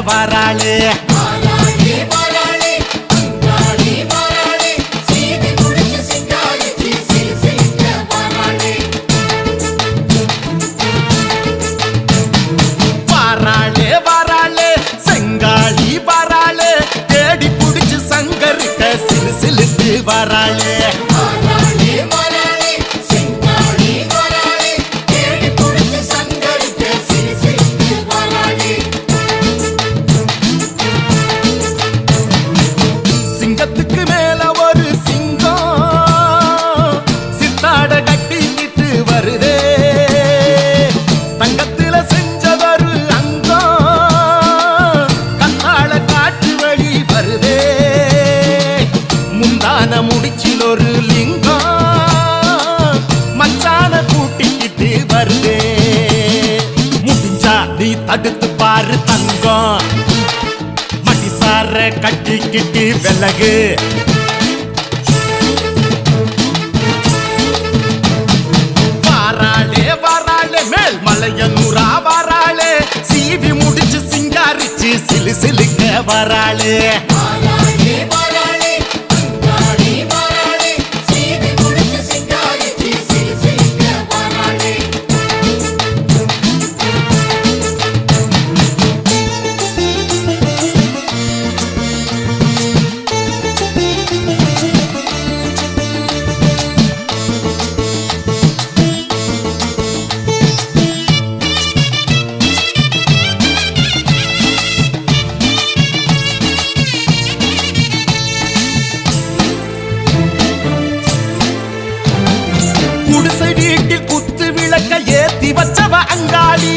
வராளு வராளே சிங்கத்துக்கு மேல ஒரு சிங்கம் சித்தாட கட்டிக்கிட்டு வருதே தங்கத்துல செஞ்சதொரு அங்கம் கத்தாழ காட்டு வழி வருதே முந்தான முடிச்சில் ஒரு லிங்கம் மச்சான கூட்டிக்கிட்டு வருதே முடிஞ்சா நீ தடுத்து பாரு தங்கம் மடிசார கட்டிக்கிட்டு விலகு வாராளே வாராளே மேல் மலையனூரா வாராளே சீவி முடிச்சு சிங்காரிச்சு சிலு சிலுக்க வராளே குடிசை வீட்டில் குத்து விளக்க ஏத்தி வச்சவ அங்காளி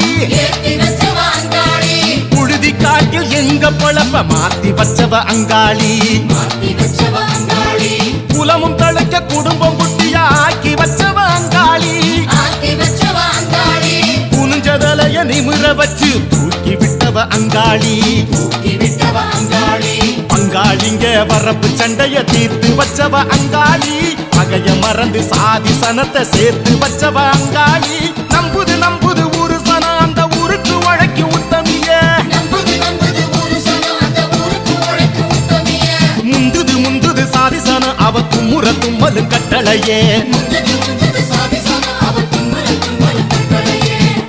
புழுதி காட்டில் எங்க பொழப்ப மாத்தி வச்சவ அங்காளி குலமும் தழைக்க குடும்பம் குட்டியா ஆக்கி வச்சவ அங்காளி குனிஞ்சதலைய நிமிர வச்சு தூக்கி விட்டவ அங்காளி அங்காளிங்க வரப்பு சண்டைய தீர்த்து வச்சவ அங்காளி பகைய மறந்து சாதி சனத்தை சேர்த்து வச்சவ அங்காளி நம்புது நம்புது ஊரு சனம் அந்த ஊருக்கு உழைக்கு உத்தமிய முந்துது முந்துது சாதி சனம் அவ குமுற தும்மலு கட்டளையே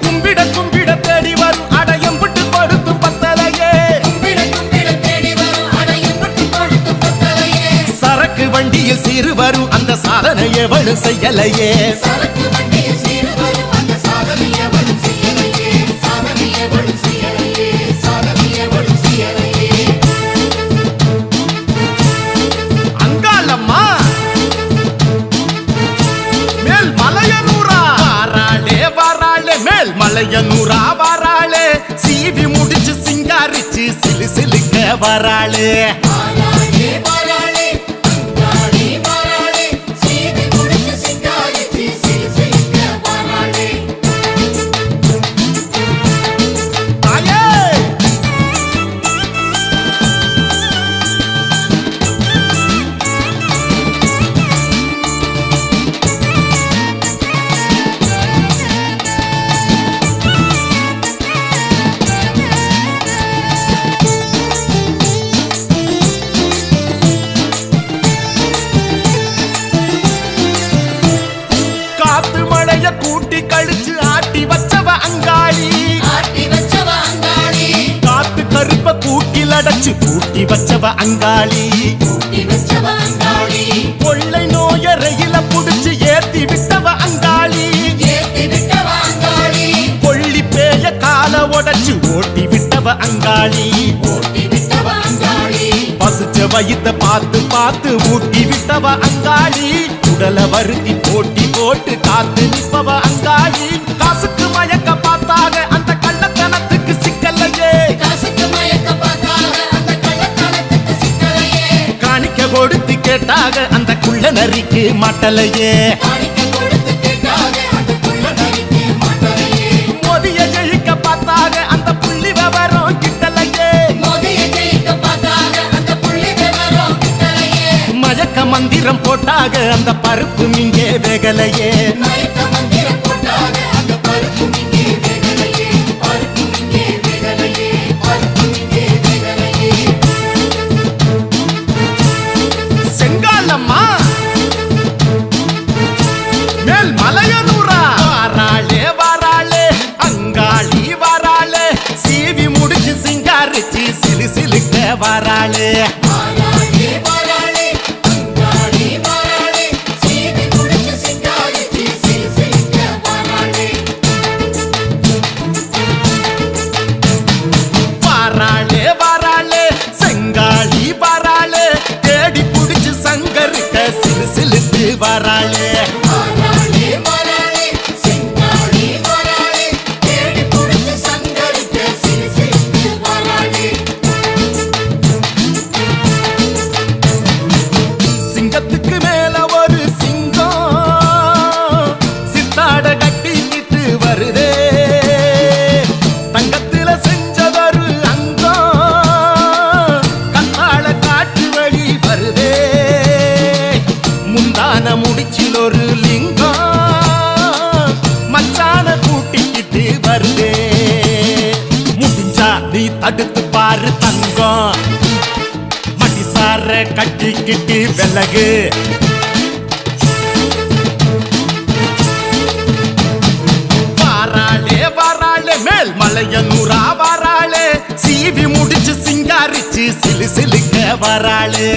கும்பிட கும்பிட தேடி வரும் அடையம் விட்டு கொடுத்து பத்தலையே சரக்கு வண்டியில் சீறு வரும் அந்த சாதனையை வலு செய்யலையே அங்காளம்மா மேல் மலையனூரா வாராளே வாராளே மேல் மலையனூரா வாராளே சீவி முடிச்சு சிங்காரிச்சு சிலு சிலுக்க வராளே கூட்டி கழிச்சு ஆட்டி வச்சவ அங்காளி காத்து கருப்ப கூட்டில் அடைச்சு கூட்டி வச்சவ அங்காளி கொள்ளை நோய ரயில புடிச்சு ஏத்தி விட்டவ அங்காளி கொள்ளி பேய கால உடைச்சு ஓட்டி விட்டவ அங்காளி பசுச்ச வயித்த பார்த்து பார்த்து ஊட்டி விட்டவ அங்காளி உடல வருத்தி போட்டி போட்டு காத்து நிப்பவ அங்காளி காசுக்கு மயக்க பார்த்தாக அந்த கள்ளத்தனத்துக்கு சிக்கலையே காணிக்க கொடுத்து கேட்டாக அந்த குள்ள நரிக்கு மாட்டலையே மோதிய ஜெயிக்க பார்த்தாக அந்த புள்ளி விவரம் கிட்டலையே மயக்க மந்திரம் போட்டாக அந்த பருப்பு இங்கே வேகலையே வராளே வராளே வராளே செங்காளி வராளே தேடி புடிச்சு சங்கரிட்ட சிலு சிலுக்கு வராளே சிங்கத்துக்கு மேல ஒரு சிங்கம் சித்தாட கட்டிக்கிட்டு வருதே தங்கத்துல செஞ்சதொரு அங்கம் கத்தாழ காட்டு வழி வருதே முந்தான முடிச்சில் ஒரு லிங்கம் மச்சான கூட்டிக்கிட்டு வருதே முடிஞ்சா நீ தடுத்து பாரு தங்கம் மடிசார கட்டிக்கிட்டு விலகு வாராளே வாராளே மேல் மலையனூரா வாராளே சீவி முடிச்சு சிங்காரிச்சு சிலு சிலுக்க வராளே